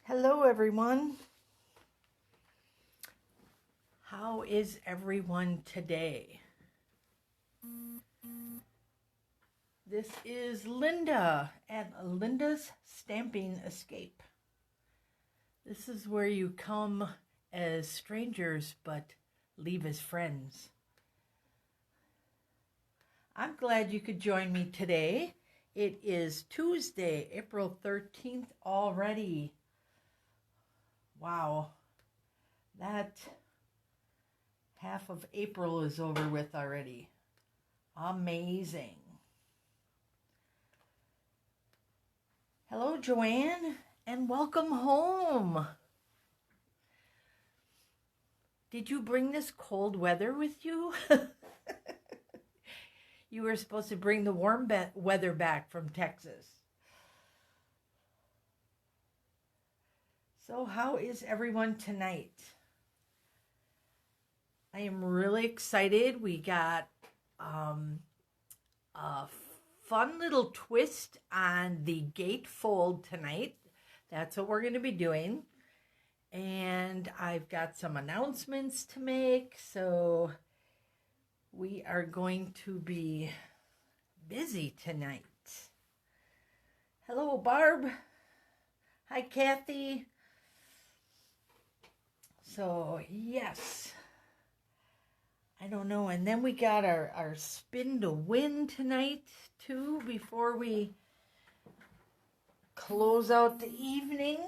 Hello, everyone. How is everyone today? This is Linda at Linda's Stamping Escape. This is where you come as strangers but leave as friends. I'm glad you could join me today. It is Tuesday, April 13th already. Wow, that half of April is over with already. Amazing. Hello, Joanne, and welcome home. Did you bring this cold weather with you? You were supposed to bring the warm weather back from Texas. So how is everyone tonight? I am really excited. We got a fun little twist on the gatefold tonight. That's what we're going to be doing. And I've got some announcements to make. So we are going to be busy tonight. Hello, Barb. Hi, Kathy. So, yes. I don't know. And then we got our spin to win tonight, too, before we close out the evening.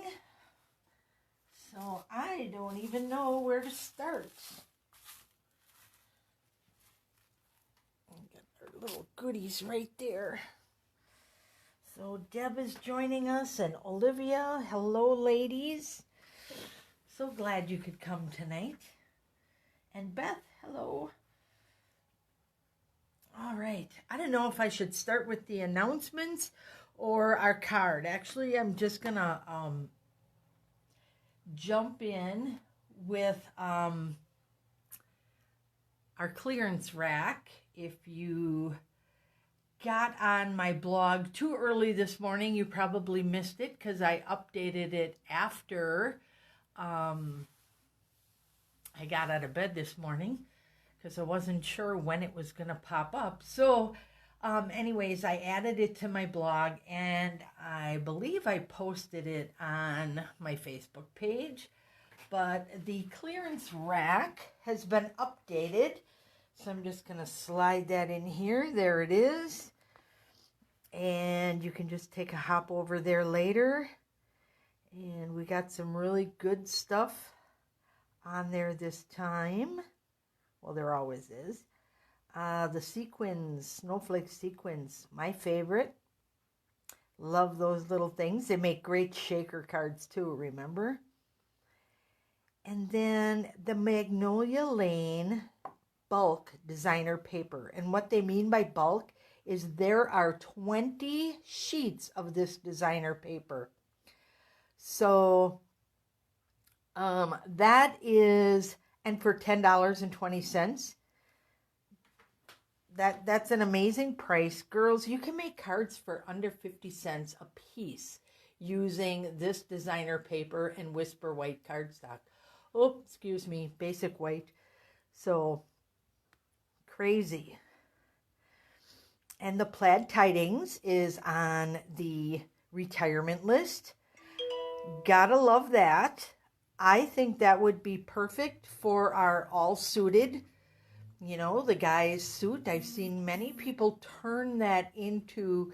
So, I don't even know where to start. Got our little goodies right there. So, Deb is joining us, and Olivia. Hello, ladies. So glad you could come tonight. And Beth, hello. All right. I don't know if I should start with the announcements or our card. Actually, I'm just going to jump in with our clearance rack. If you got on my blog too early this morning, you probably missed it because I updated it after I got out of bed this morning because I wasn't sure when it was going to pop up. So anyways, I added it to my blog, and I believe I posted it on my Facebook page. But the clearance rack has been updated. So I'm just going to slide that in here. There it is. And you can just take a hop over there later. And we got some really good stuff on there this time. Well, there always is. The sequins, snowflake sequins, my favorite. Love those little things. They make great shaker cards too, remember? And then the Magnolia Lane bulk designer paper. And what they mean by bulk is there are 20 sheets of this designer paper. So that is, and for $10.20, that's an amazing price. Girls, you can make cards for under 50 cents a piece using this designer paper and Whisper White cardstock. Oh, excuse me, basic white. So crazy. And the plaid tidings is on the retirement list. Gotta love that. I think that would be perfect for our all suited, the guy's suit. I've seen many people turn that into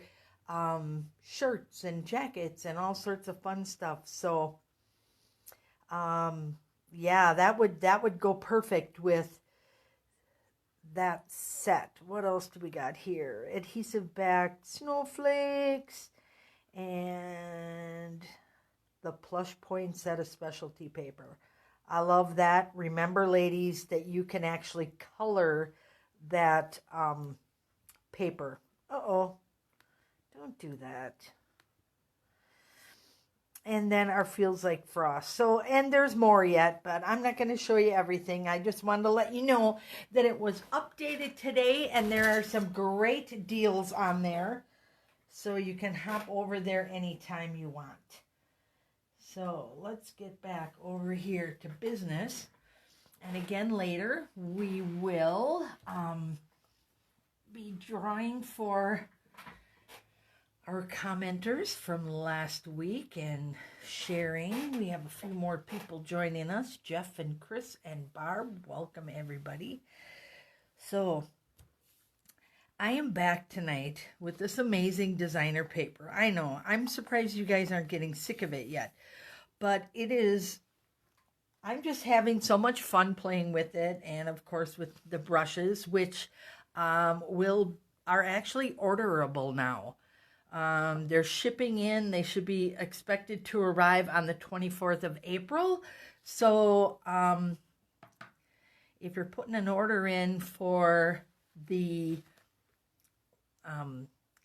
shirts and jackets and all sorts of fun stuff. So, yeah, that would go perfect with that set. What else do we got here? Adhesive back snowflakes and the plush poinsettia specialty paper. I love that. Remember, ladies, that you can actually color that paper. Uh-oh. Don't do that. And then our Feels Like Frost. So, and there's more yet, but I'm not going to show you everything. I just wanted to let you know that it was updated today, and there are some great deals on there. So you can hop over there anytime you want. So let's get back over here to business. And again, later we will be drawing for our commenters from last week and sharing. We have a few more people joining us. Jeff and Chris and Barb. Welcome, everybody. So I am back tonight with this amazing designer paper. I know, I'm surprised you guys aren't getting sick of it yet. But it is, I'm just having so much fun playing with it. And of course with the brushes, which are actually orderable now. They're shipping in. They should be expected to arrive on the 24th of April. So if you're putting an order in for the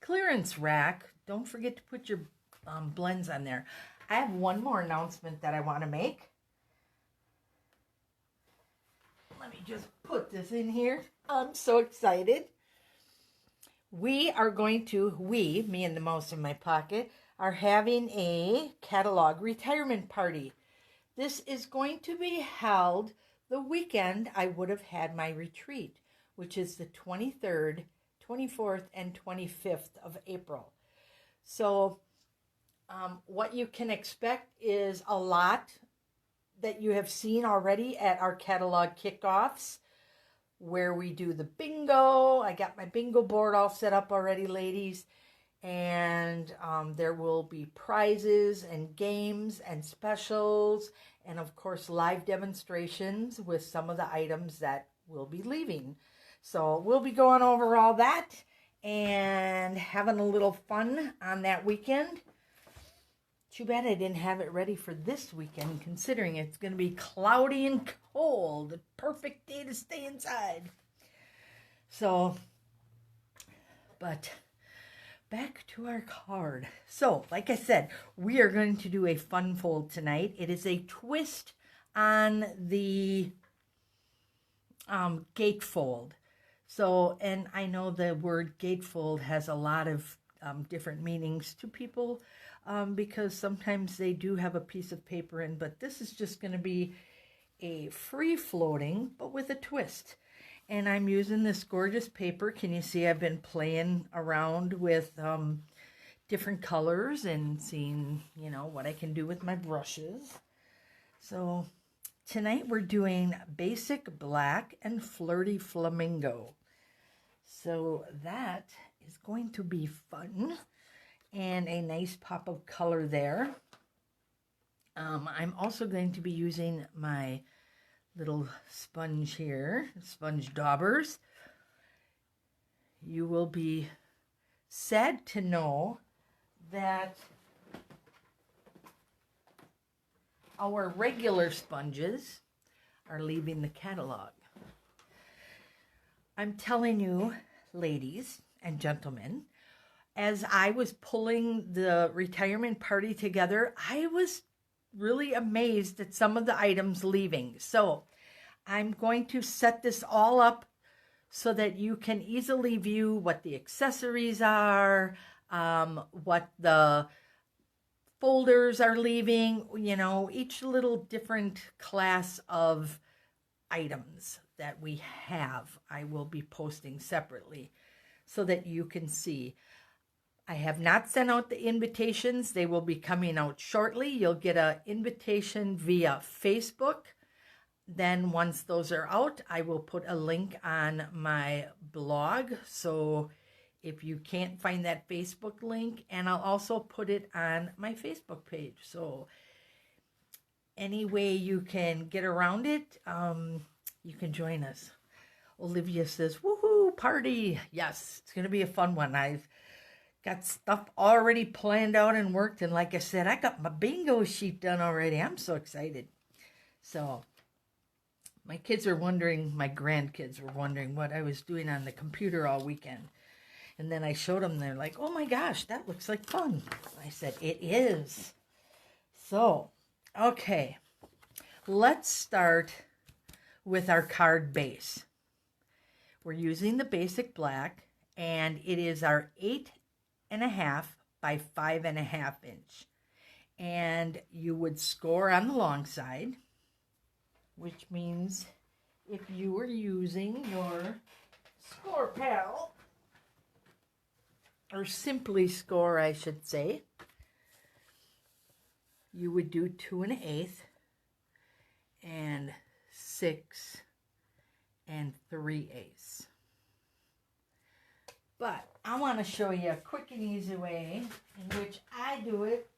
clearance rack, don't forget to put your blends on there. I have one more announcement that I want to make. Let me just put this in here. I'm so excited. We are going to, me and the mouse in my pocket, are having a catalog retirement party. This is going to be held the weekend I would have had my retreat, which is the 23rd, 24th, and 25th of April. So what you can expect is a lot that you have seen already at our catalog kickoffs, where we do the bingo. I got my bingo board all set up already, ladies. And there will be prizes and games and specials. And of course, live demonstrations with some of the items that will be leaving. So we'll be going over all that and having a little fun on that weekend. Too bad I didn't have it ready for this weekend, considering it's going to be cloudy and cold. The perfect day to stay inside. So, but back to our card. So, like I said, we are going to do a fun fold tonight. It is a twist on the gatefold. So, and I know the word gatefold has a lot of different meanings to people, because sometimes they do have a piece of paper in, but this is just going to be a free floating, but with a twist. And I'm using this gorgeous paper. Can you see I've been playing around with different colors and seeing, you know, what I can do with my brushes. So tonight we're doing Basic Black and Flirty Flamingo. So that is going to be fun. And a nice pop of color there. I'm also going to be using my little sponge here, sponge daubers. You will be sad to know that our regular sponges are leaving the catalog. I'm telling you, ladies and gentlemen, as I was pulling the retirement party together, I was really amazed at some of the items leaving. So I'm going to set this all up so that you can easily view what the accessories are, what the folders are leaving, you know, each little different class of items that we have. I will be posting separately so that you can see. I have not sent out the invitations. They will be coming out shortly. You'll get an invitation via Facebook. Then once those are out, I will put a link on my blog. So if you can't find that Facebook link, and I'll also put it on my Facebook page. So any way you can get around it, you can join us. Olivia says, woohoo, party. Yes, it's going to be a fun one. I've got stuff already planned out and worked. And like I said, I got my bingo sheet done already. I'm so excited. So my kids are wondering, my grandkids were wondering what I was doing on the computer all weekend. And then I showed them, they're like, oh my gosh, that looks like fun. I said, it is. So, okay, let's start with our card base. We're using the Basic Black, and it is our 8.5 by 5.5 inch. and you would score on the long side, which means if you were using your Score Pal, or Simply Score, I should say, you would do 2 1/8 and 6 3/8. But I want to show you a quick and easy way in which I do it.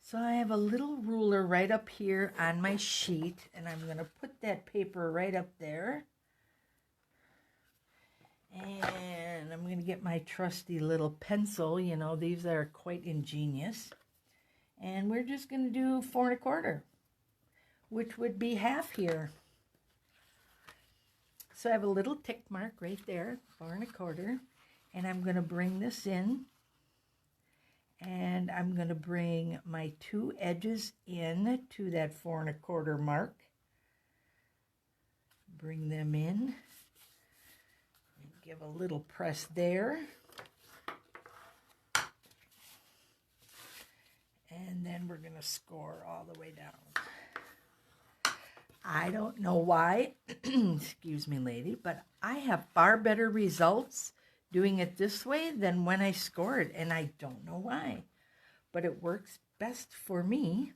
So I have a little ruler right up here on my sheet, and I'm going to put that paper right up there. And I'm going to get my trusty little pencil. You know, these are quite ingenious. And we're just going to do 4 1/4, which would be half here. So I have a little tick mark right there, 4 1/4. And I'm going to bring this in. And I'm going to bring my 2 edges in to that 4 1/4 mark. Bring them in. And give a little press there. And then we're going to score all the way down. I don't know why, excuse me, lady, but I have far better results doing it this way than when I scored, and I don't know why. But it works best for me,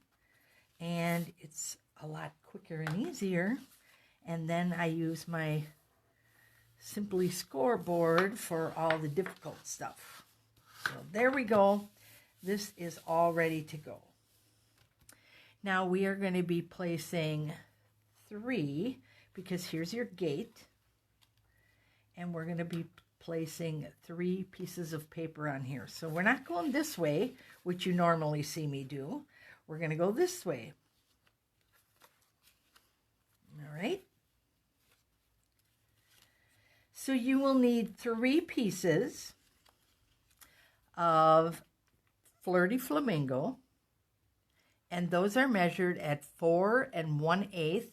and it's a lot quicker and easier. And then I use my Simply Scoreboard for all the difficult stuff. So there we go. This is all ready to go. Now we are going to be placing 3, because here's your gate, and we're going to be placing 3 pieces of paper on here. So we're not going this way, which you normally see me do. We're going to go this way. All right. So you will need 3 pieces of Flirty Flamingo, and those are measured at 4 1/8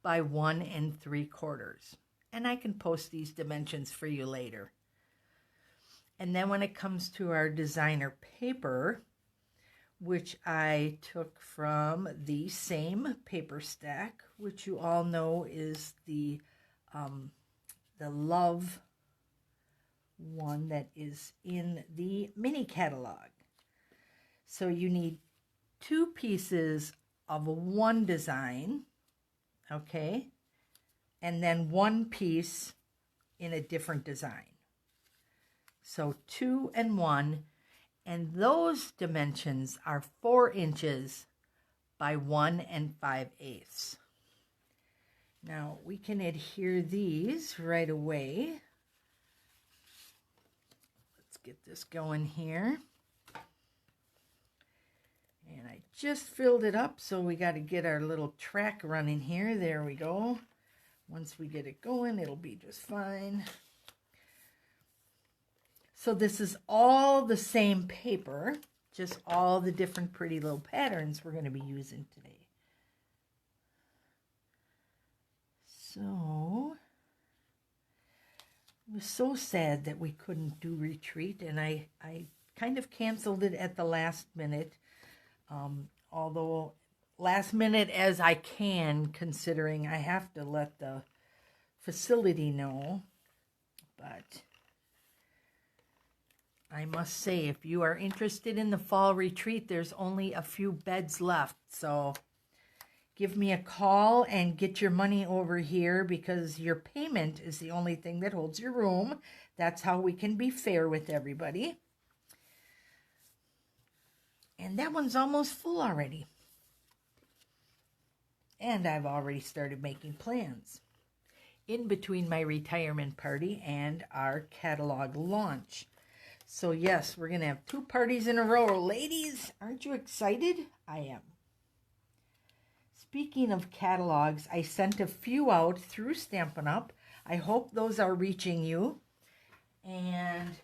by 1 3/4. And I can post these dimensions for you later. And then when it comes to our designer paper, which I took from the same paper stack, which you all know is the Love one that is in the mini catalog. So you need 2 pieces of one design, okay, and then 1 piece in a different design. So 2 and 1, and those dimensions are 4 inches by 1 5/8. Now we can adhere these right away. Let's get this going here. And I just filled it up, so we got to get our little track running here. There we go. Once we get it going, it'll be just fine. So this is all the same paper, just all the different pretty little patterns we're going to be using today. So it was so sad that we couldn't do retreat, and I kind of canceled it at the last minute. Although last minute as I can, considering I have to let the facility know. But I must say, if you are interested in the fall retreat, there's only a few beds left. So give me a call and get your money over here, because your payment is the only thing that holds your room. That's how we can be fair with everybody. And that one's almost full already. And I've already started making plans in between my retirement party and our catalog launch. So yes, we're going to have 2 parties in a row. Ladies, aren't you excited? I am. Speaking of catalogs, I sent a few out through Stampin' Up. I hope those are reaching you. And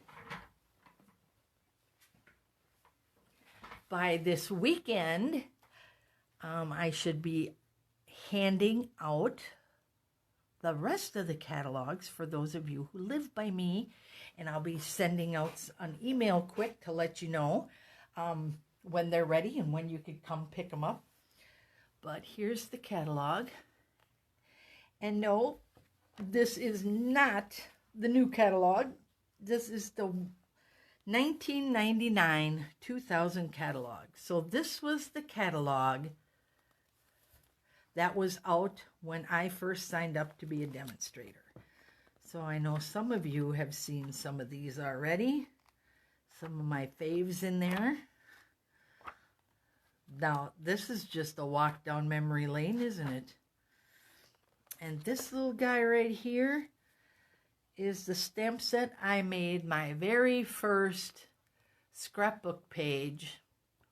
by this weekend, I should be handing out the rest of the catalogs for those of you who live by me, and I'll be sending out an email quick to let you know. when they're ready and when you could come pick them up. But here's the catalog. And no, this is not the new catalog. This is the 1999-2000 catalog. So this was the catalog that was out when I first signed up to be a demonstrator. So I know some of you have seen some of these already. Some of my faves in there. Now, this is just a walk down memory lane, isn't it? And this little guy right here is the stamp set I made my very first scrapbook page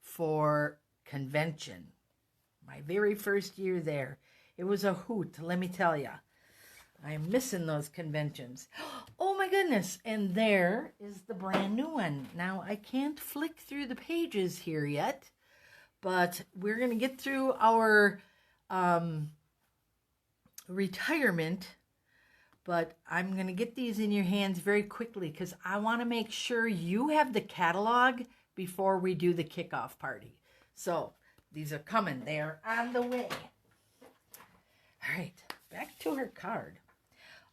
for convention. My very first year there. It was a hoot, let me tell you. I'm missing those conventions. Oh my goodness. And there is the brand new one. Now, I can't flick through the pages here yet, but we're going to get through our retirement. But I'm going to get these in your hands very quickly because I want to make sure you have the catalog before we do the kickoff party. So these are coming. They are on the way. All right, back to her card.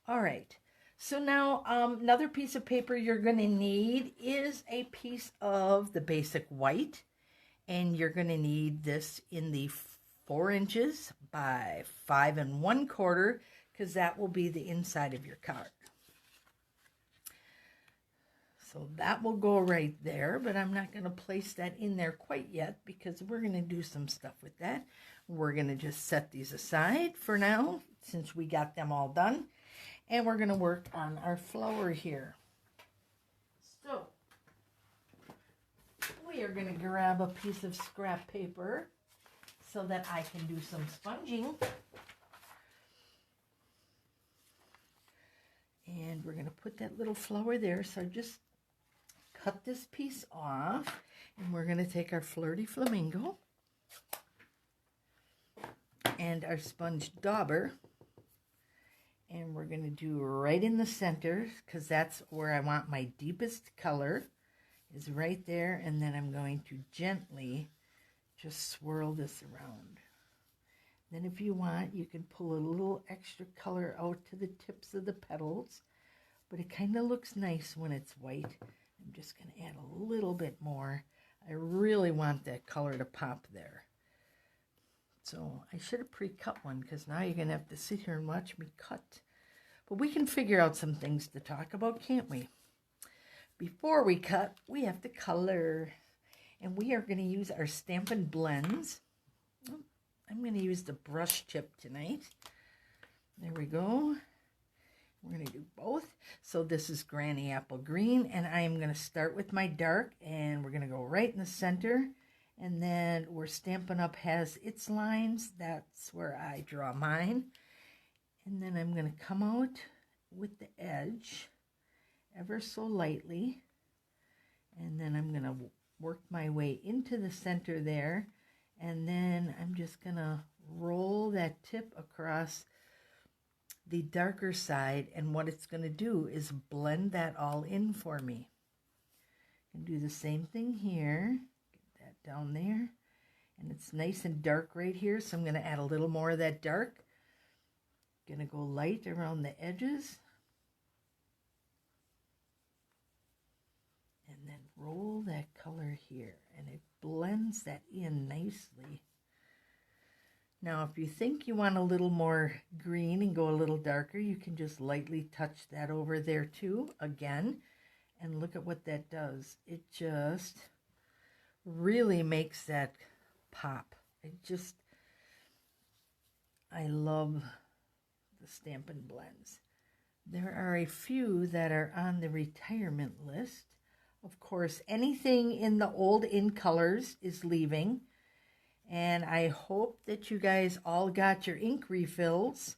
All right, so now another piece of paper you're going to need is a piece of the basic white. And you're going to need this in the 4 inches by 5 1/4 because that will be the inside of your card. So that will go right there, but I'm not going to place that in there quite yet because we're going to do some stuff with that. We're going to just set these aside for now since we got them all done. And we're going to work on our flower here. So we are going to grab a piece of scrap paper so that I can do some sponging. And we're going to put that little flower there. So just cut this piece off. And we're going to take our Flirty Flamingo and our sponge dauber. And we're going to do right in the center because that's where I want my deepest color. Is right there, and then I'm going to gently just swirl this around. Then if you want, you can pull a little extra color out to the tips of the petals, but it kind of looks nice when it's white. I'm just going to add a little bit more. I really want that color to pop there. So I should have pre-cut one because now you're going to have to sit here and watch me cut. But we can figure out some things to talk about, can't we? Before we cut, we have to color. And we are going to use our Stampin' Blends. I'm going to use the brush tip tonight. There we go. We're going to do both. So this is Granny Apple Green. And I am going to start with my dark. And we're going to go right in the center. And then where Stampin' Up! Has its lines, that's where I draw mine. And then I'm going to come out with the edge ever so lightly, and then I'm going to work my way into the center there, and then I'm just going to roll that tip across the darker side, and what it's going to do is blend that all in for me. And do the same thing here, get that down there, and it's nice and dark right here, so I'm going to add a little more of that dark. Going to go light around the edges. And then roll that color here, and it blends that in nicely. Now, if you think you want a little more green and go a little darker, you can just lightly touch that over there too, again. And look at what that does. It just really makes that pop. I love the Stampin' Blends. There are a few that are on the retirement list. Of course, anything in the old in colors is leaving. And I hope that you guys all got your ink refills,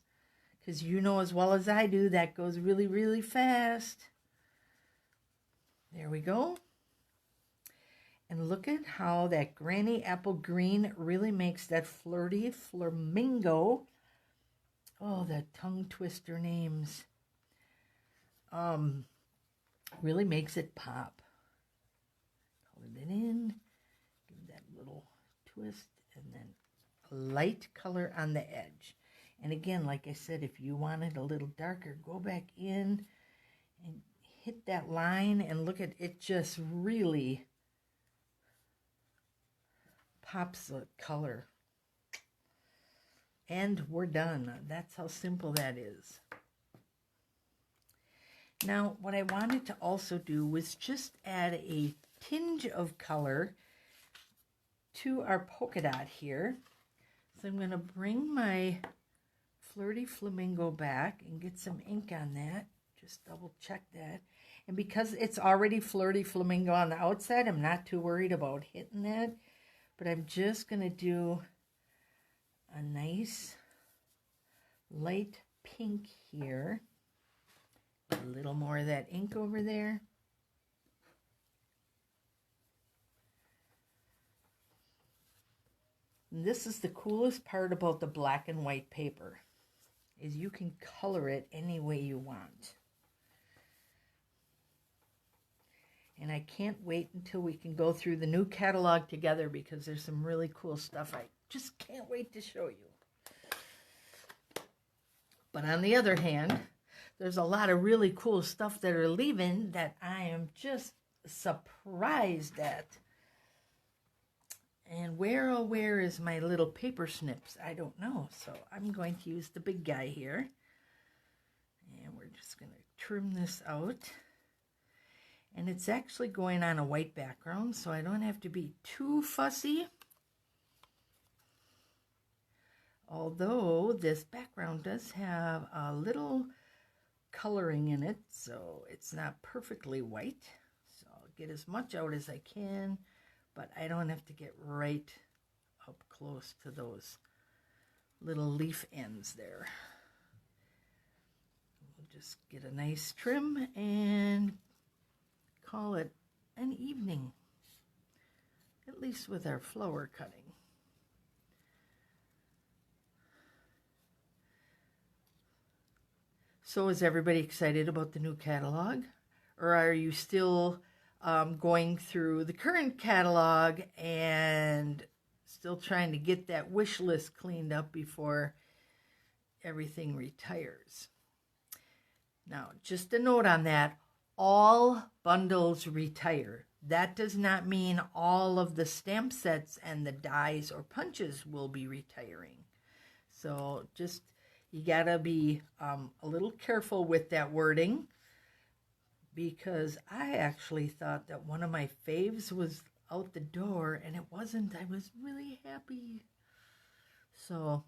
because you know as well as I do that goes really, really fast. There we go. And look at how that Granny Apple Green really makes that Flirty Flamingo. Oh, that tongue twister names. Really makes it pop. Color that in. twist, and then a light color on the edge. And again, like I said, if you want it a little darker, go back in and hit that line and look at it, just really pops the color. And we're done. That's how simple that is. Now, what I wanted to also do was just add a tinge of color to our polka dot here. So I'm going to bring my Flirty Flamingo back and get some ink on that. Just double check that. And because it's already Flirty Flamingo on the outside, I'm not too worried about hitting that. But I'm just going to do a nice light pink here. A little more of that ink over there. And this is the coolest part about the black and white paper, is you can color it any way you want. And I can't wait until we can go through the new catalog together, because there's some really cool stuff I just can't wait to show you. But on the other hand, there's a lot of really cool stuff that are leaving that I am just surprised at. And where is my little paper snips? I don't know. So I'm going to use the big guy here. And we're just going to trim this out. And it's actually going on a white background, so I don't have to be too fussy. Although this background does have a little coloring in it, so it's not perfectly white. So I'll get as much out as I can, but I don't have to get right up close to those little leaf ends there. We'll just get a nice trim and call it an evening, at least with our flower cutting. So is everybody excited about the new catalog? Or are you still going through the current catalog and still trying to get that wish list cleaned up before everything retires? Now, just a note on that, all bundles retire. That does not mean all of the stamp sets and the dies or punches will be retiring. So just, you gotta be a little careful with that wording, because I actually thought that one of my faves was out the door, and it wasn't. I was really happy. So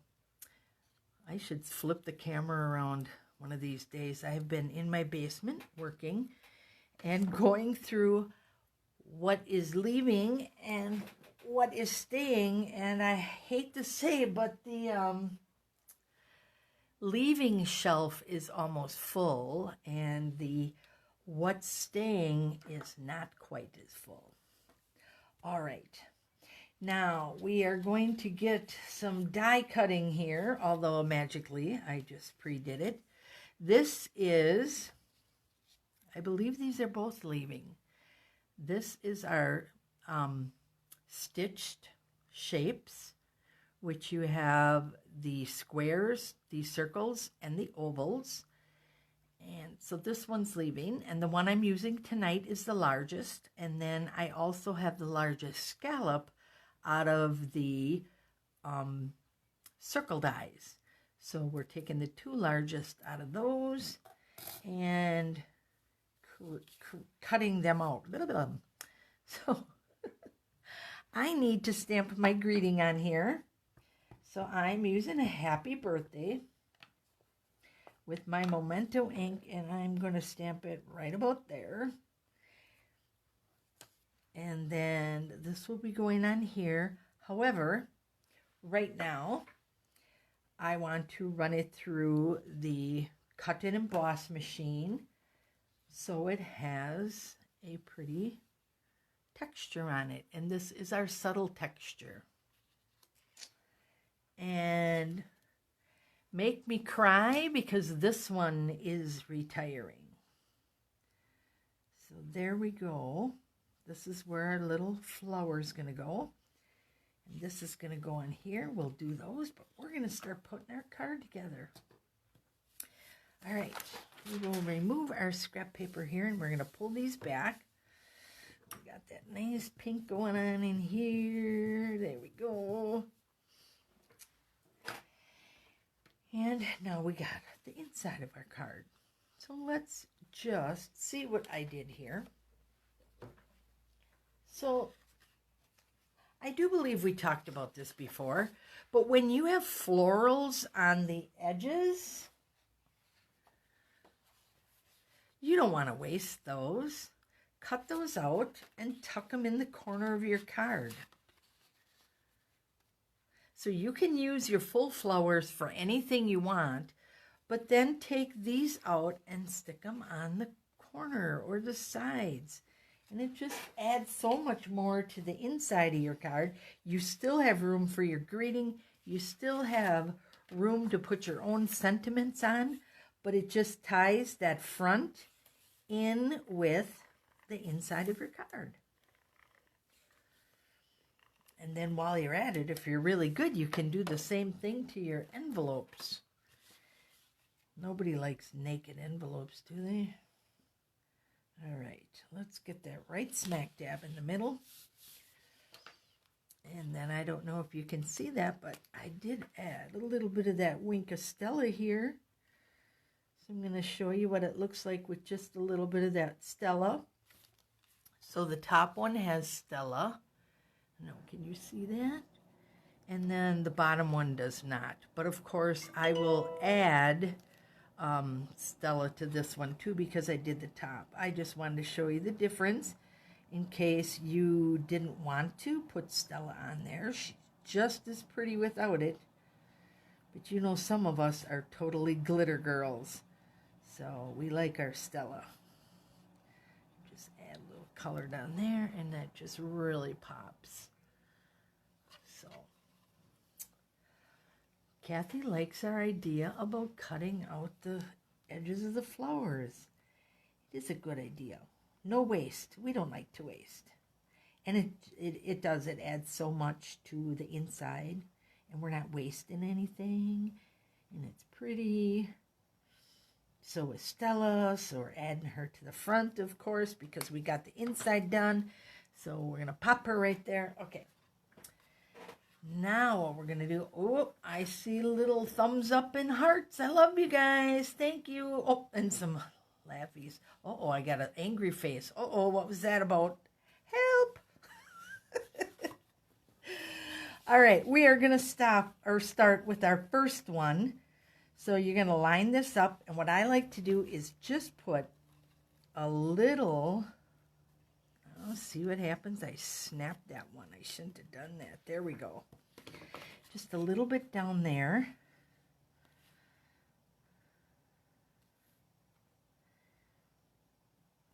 I should flip the camera around one of these days. I've been in my basement working and going through what is leaving and what is staying, and I hate to say, but the leaving shelf is almost full, and the what's staying is not quite as full. All right, now we are going to get some die cutting here, although magically I just pre-did it. This is, I believe these are both leaving. This is our stitched shapes, which you have the squares, the circles, and the ovals. And so this one's leaving, and the one I'm using tonight is the largest. And then I also have the largest scallop out of the circle dies. So we're taking the two largest out of those and cutting them out. So I need to stamp my greeting on here. So I'm using a happy birthday with my Memento ink, and I'm going to stamp it right about there. And then this will be going on here. However, right now, I want to run it through the cut and emboss machine so it has a pretty texture on it. And this is our subtle texture. And make me cry, because this one is retiring. So there we go. This is where our little flower is going to go. And this is going to go on here. We'll do those, but we're going to start putting our card together. All right, we will remove our scrap paper here, and we're going to pull these back. We got that nice pink going on in here. There we go. And now we got the inside of our card. So let's just see what I did here. So I do believe we talked about this before, but when you have florals on the edges, you don't want to waste those. Cut those out and tuck them in the corner of your card. So you can use your full flowers for anything you want, but then take these out and stick them on the corner or the sides. And it just adds so much more to the inside of your card. You still have room for your greeting. You still have room to put your own sentiments on, but it just ties that front in with the inside of your card. And then while you're at it, if you're really good, you can do the same thing to your envelopes. Nobody likes naked envelopes, do they? All right, let's get that right smack dab in the middle. And then I don't know if you can see that, but I did add a little bit of that wink of Stella here. So I'm going to show you what it looks like with just a little bit of that Stella. So the top one has Stella. No, can you see that? And then the bottom one does not. But of course, I will add Stella to this one too because I did the top. I just wanted to show you the difference in case you didn't want to put Stella on there. She's just as pretty without it. But you know, some of us are totally glitter girls. So we like our Stella. Just add a little color down there and that just really pops. So Kathy likes our idea about cutting out the edges of the flowers. It is a good idea. No waste. We don't like to waste. And it does. It adds so much to the inside. And we're not wasting anything. And it's pretty. So is Stella. So we're adding her to the front, of course, because we got the inside done. So we're going to pop her right there. Okay. Now what we're going to do, oh, I see little thumbs up and hearts. I love you guys. Thank you. Oh, and some laughies. Uh-oh, I got an angry face. Uh-oh, what was that about? Help. All right, we are going to start with our first one. So you're going to line this up. And what I like to do is just put a little... Oh, see what happens? I snapped that one. I shouldn't have done that. There we go. Just a little bit down there.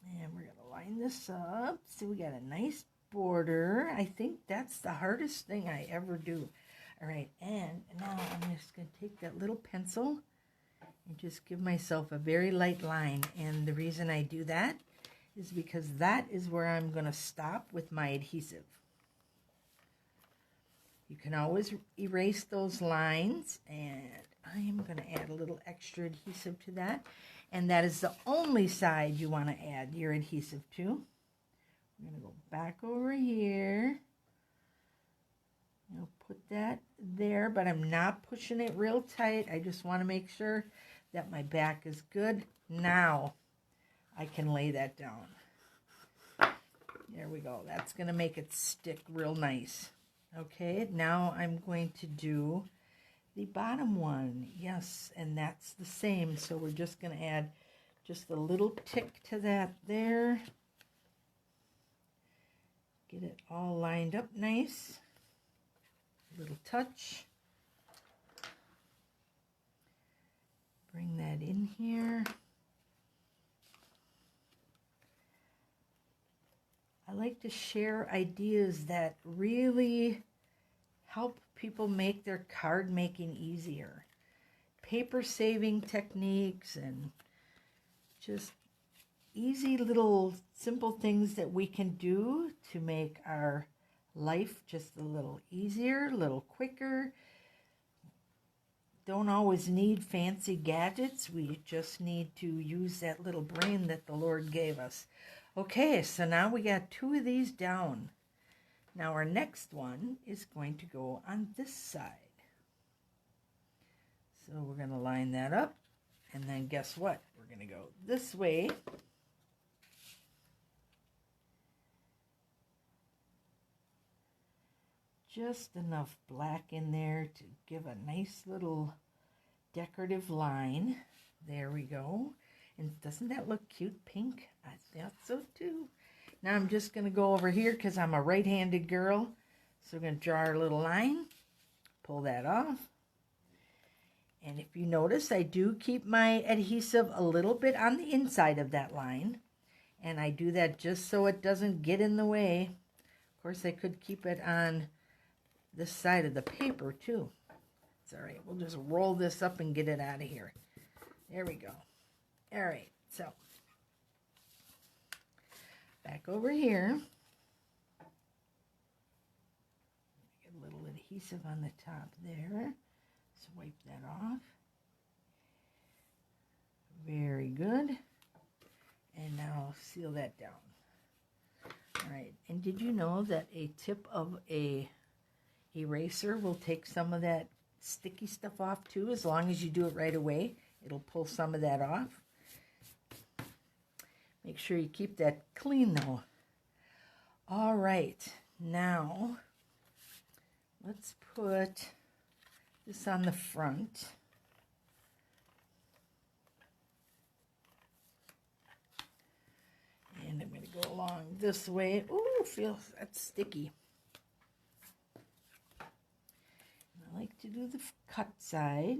And we're going to line this up. See, we got a nice border. I think that's the hardest thing I ever do. All right, and now I'm just going to take that little pencil and just give myself a very light line. And the reason I do that is because that is where I'm going to stop with my adhesive. You can always erase those lines, and I am going to add a little extra adhesive to that. And that is the only side you want to add your adhesive to. I'm going to go back over here. I'll put that there, but I'm not pushing it real tight. I just want to make sure that my back is good. Now I can lay that down. There we go. That's going to make it stick real nice. Okay, now I'm going to do the bottom one. Yes, and that's the same. So we're just going to add just a little tick to that there. Get it all lined up nice. A little touch. Bring that in here. I like to share ideas that really help people make their card making easier. Paper saving techniques and just easy little simple things that we can do to make our life just a little easier, a little quicker. Don't always need fancy gadgets. We just need to use that little brain that the Lord gave us. Okay, so now we got 2 of these down. Now our next one is going to go on this side. So we're going to line that up. And then guess what? We're going to go this way. Just enough black in there to give a nice little decorative line. There we go. And doesn't that look cute pink? I thought so too. Now I'm just going to go over here because I'm a right-handed girl. So we're going to draw our little line. Pull that off. And if you notice, I do keep my adhesive a little bit on the inside of that line. And I do that just so it doesn't get in the way. Of course, I could keep it on this side of the paper too. It's all right. We'll just roll this up and get it out of here. There we go. All right. So back over here. Get a little adhesive on the top there. Swipe that off. Very good. And now seal that down. All right. And did you know that a tip of a eraser will take some of that sticky stuff off too? As long as you do it right away, it'll pull some of that off. Make sure you keep that clean though. All right. Now, let's put this on the front. And I'm going to go along this way. Ooh, feels that's sticky. And I like to do the cut side.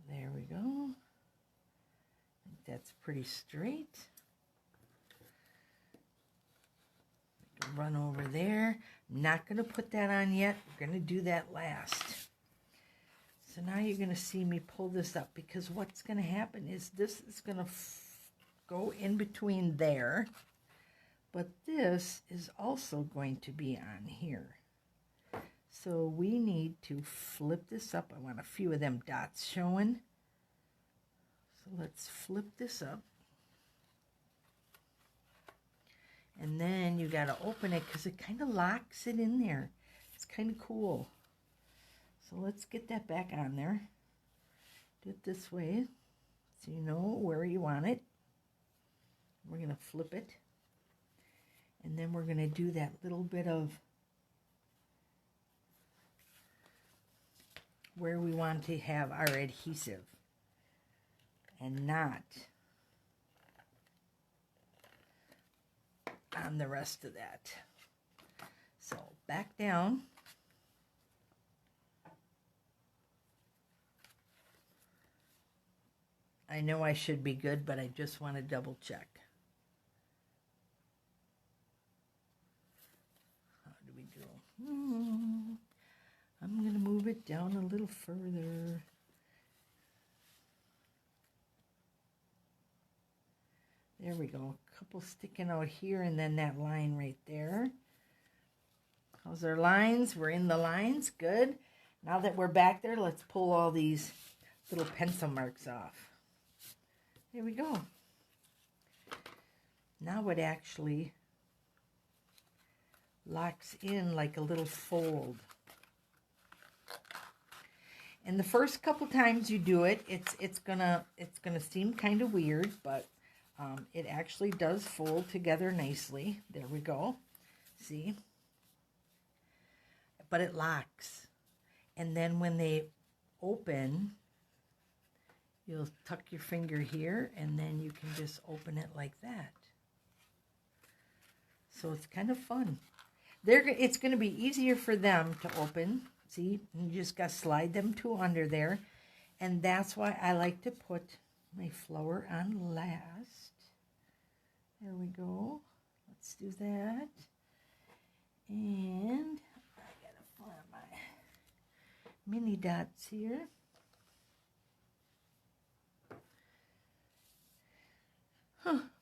There we go. I think that's pretty straight. Run over there. I'm not going to put that on yet. We're going to do that last. So now you're going to see me pull this up, because what's going to happen is this is going to go in between there, but this is also going to be on here. So we need to flip this up. I want a few of them dots showing. So let's flip this up. And then you got to open it because it kind of locks it in there. It's kind of cool. So let's get that back on there. Do it this way so you know where you want it. We're going to flip it. And then we're going to do that little bit of where we want to have our adhesive and not on the rest of that. So back down. I know I should be good, but I just want to double check. How do we do? I'm going to move it down a little further. There we go. A couple sticking out here and then that line right there. How's our lines? We're in the lines. Good. Now that we're back there, let's pull all these little pencil marks off. There we go. Now it actually locks in like a little fold. And the first couple times you do it, it's gonna seem kind of weird, but it actually does fold together nicely. There we go. See? But it locks. And then when they open, you'll tuck your finger here, and then you can just open it like that. So it's kind of fun. It's going to be easier for them to open. See? You just got to slide them two under there. And that's why I like to put my flower on last. There we go. Let's do that. And I got to find my mini dots here.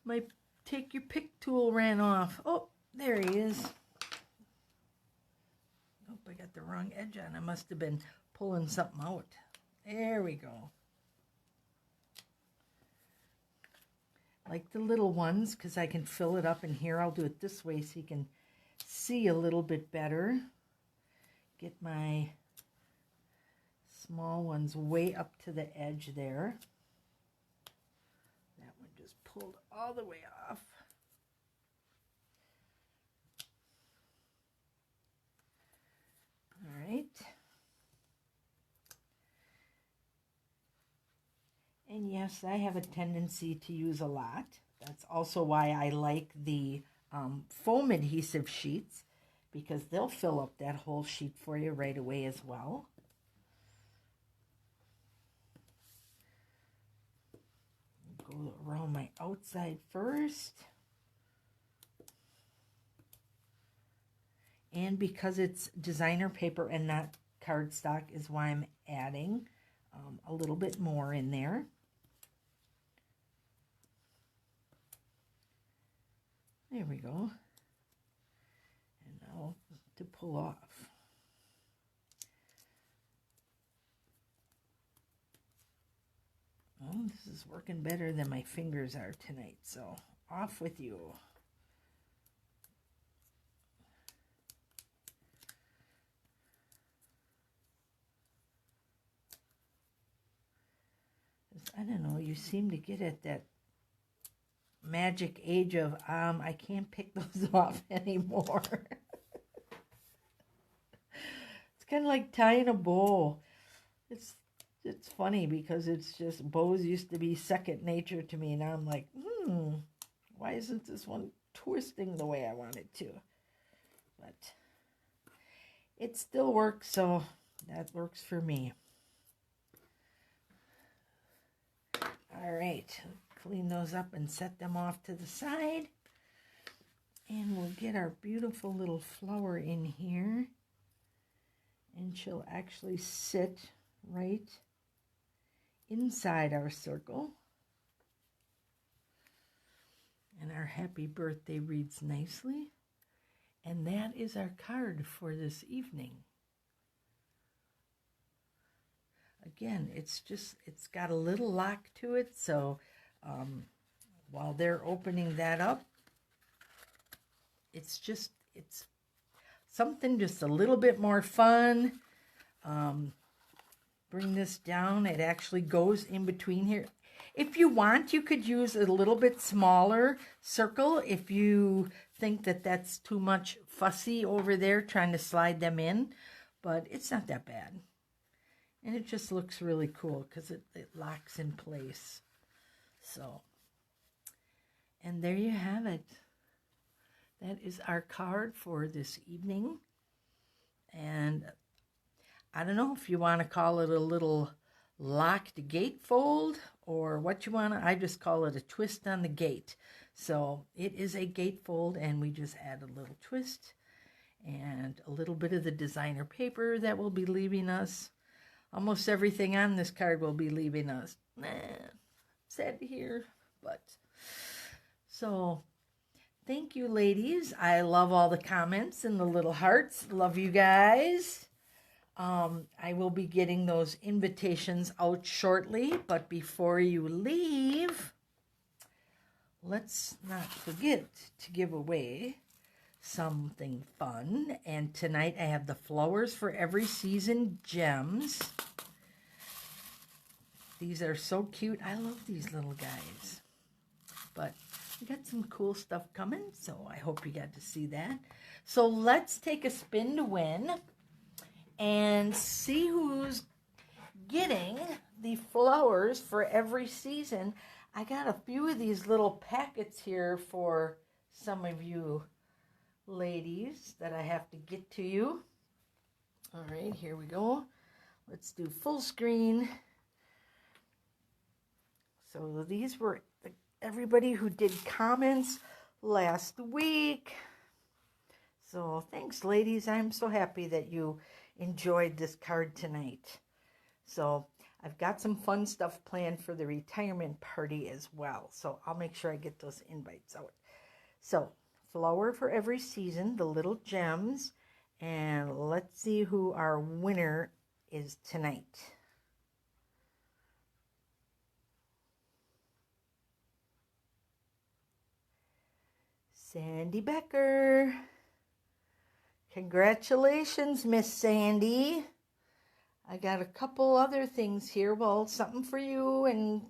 My take your pick tool ran off. Oh, there he is. Nope, I got the wrong edge on. I must have been pulling something out. There we go. Like the little ones, because I can fill it up in here. I'll do it this way so you can see a little bit better. Get my small ones way up to the edge there. That one just pulled all the way off. All right. And yes, I have a tendency to use a lot. That's also why I like the foam adhesive sheets, because they'll fill up that whole sheet for you right away as well. Go around my outside first. And because it's designer paper and not cardstock is why I'm adding a little bit more in there. There we go. And now to pull off. Well, this is working better than my fingers are tonight, so off with you. I don't know, you seem to get at that magic age of, I can't pick those off anymore. It's kind of like tying a bow. It's funny because it's just, bows used to be second nature to me. Now I'm like, why isn't this one twisting the way I want it to? But it still works, so that works for me. All right, clean those up and set them off to the side. And we'll get our beautiful little flower in here. And she'll actually sit right inside our circle. And our happy birthday reads nicely. And that is our card for this evening. Again, it's got a little lock to it, so while they're opening that up, it's something just a little bit more fun. Bring this down. It actually goes in between here. If you want, you could use a little bit smaller circle if you think that that's too much fussy over there trying to slide them in, but it's not that bad. And it just looks really cool because it locks in place. So, and there you have it. That is our card for this evening. And I don't know if you want to call it a little locked gatefold or what you want to. I just call it a twist on the gate. So it is a gatefold, and we just add a little twist and a little bit of the designer paper that will be leaving us. Almost everything on this card will be leaving us. Sad to hear, but so thank you, ladies. I love all the comments and the little hearts. Love you guys. I will be getting those invitations out shortly, but before you leave, let's not forget to give away something fun. And tonight I have the Flowers for Every Season gems. These are so cute. I love these little guys. But we got some cool stuff coming, so I hope you got to see that. So let's take a spin to win and see who's getting the Flowers for Every Season. I got a few of these little packets here for some of you ladies that I have to get to you. All right, here we go. Let's do full screen. So these were everybody who did comments last week. So thanks, ladies. I'm so happy that you enjoyed this card tonight. So I've got some fun stuff planned for the retirement party as well. So I'll make sure I get those invites out. So, flower for every season, the little gems. And let's see who our winner is tonight. Sandy Becker. Congratulations, Miss Sandy. I got a couple other things here. Well, something for you, and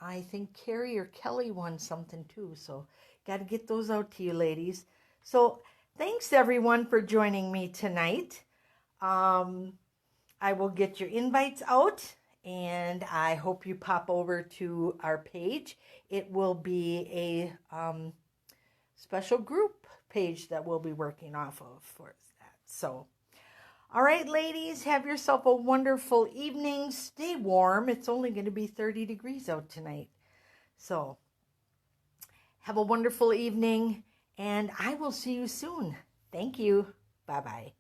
I think Carrie or Kelly won something too. So got to get those out to you, ladies. So thanks, everyone, for joining me tonight. I will get your invites out, and I hope you pop over to our page. It will be a special group page that we'll be working off of for that. So, all right, ladies, have yourself a wonderful evening. Stay warm. It's only going to be 30 degrees out tonight. So, have a wonderful evening, and I will see you soon. Thank you. Bye-bye.